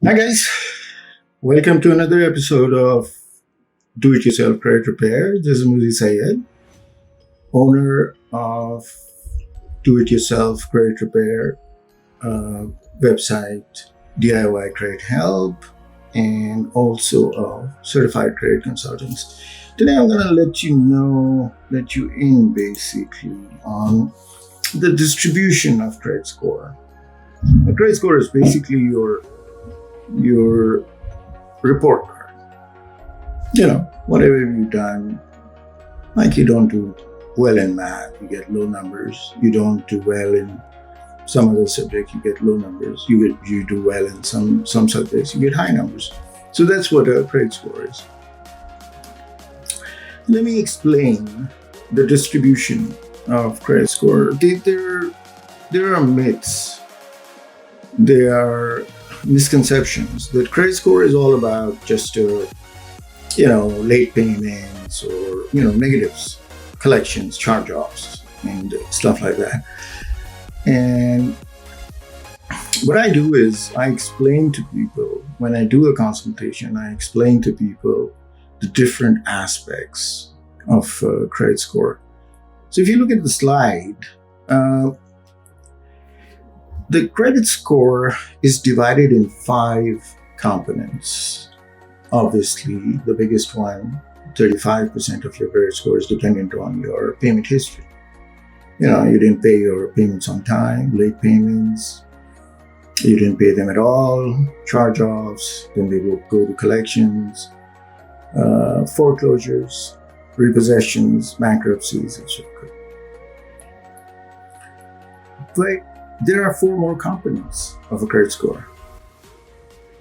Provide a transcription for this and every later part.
Hi guys, welcome to another episode of Do It Yourself Credit Repair. This is Muzi Syed, owner of Do It Yourself Credit Repair website, DIY Credit Help, and also of certified credit consultants. Today I'm going to let you in basically on the distribution of credit score. A credit score is basically your report card. Whatever you've done, like you don't do well in math, you get low numbers. You don't do well in some other subject, you get low numbers. You do well in some subjects, you get high numbers. So that's what a credit score is. Let me explain the distribution of credit score. There are myths. There are misconceptions that credit score is all about just late payments or negatives, collections, charge-offs, and stuff like that. And what I do is I explain to people, when I do a consultation, I explain to people the different aspects of credit score. So if you look at the slide, the credit score is divided in 5 components. Obviously, the biggest one, 35% of your credit score, is dependent on your payment history. You didn't pay your payments on time, late payments, you didn't pay them at all, charge-offs, then they will go to collections, foreclosures, repossessions, bankruptcies, etc. But there are 4 more components of a credit score.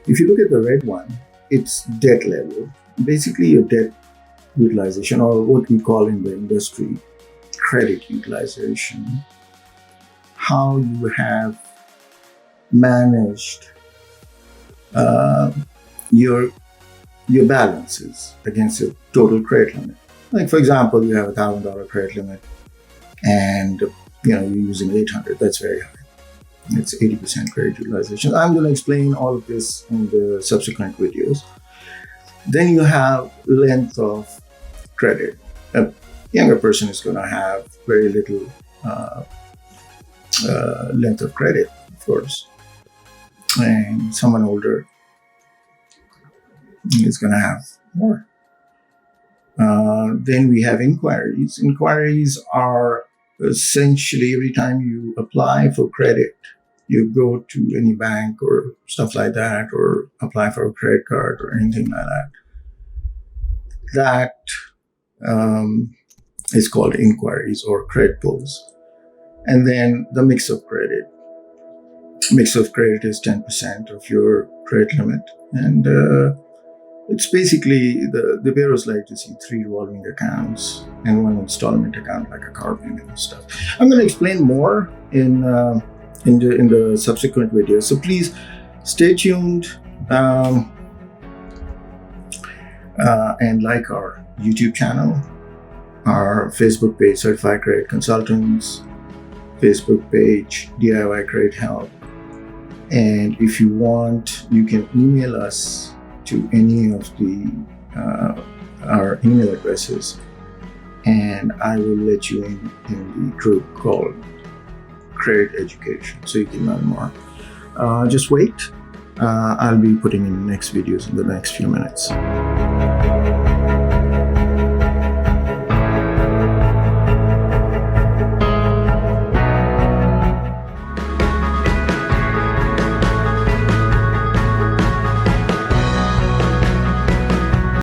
If you look at the red one, it's debt level. Basically, your debt utilization, or what we call in the industry credit utilization. How you have managed your balances against your total credit limit. Like, for example, you have a $1,000 credit limit and you're using $800. That's very high. It's 80% credit utilization. I'm going to explain all of this in the subsequent videos. Then you have length of credit. A younger person is going to have very little length of credit, of course. And someone older is going to have more. Then we have inquiries. Inquiries are essentially every time you apply for credit, you go to any bank or stuff like that, or apply for a credit card or anything like that. That is called inquiries or credit pulls. And then the mix of credit. Mix of credit is 10% of your credit limit. And it's basically, the bureaus like to see 3 revolving accounts and 1 installment account, like a car payment and stuff. I'm going to explain more in the subsequent videos. So please stay tuned and like our YouTube channel, our Facebook page, Certified Credit Consultants, Facebook page, DIY Credit Help. And if you want, you can email us to any of our email addresses, and I will let you in the group called Credit Education, so you can learn more. Just wait. I'll be putting in the next videos in the next few minutes.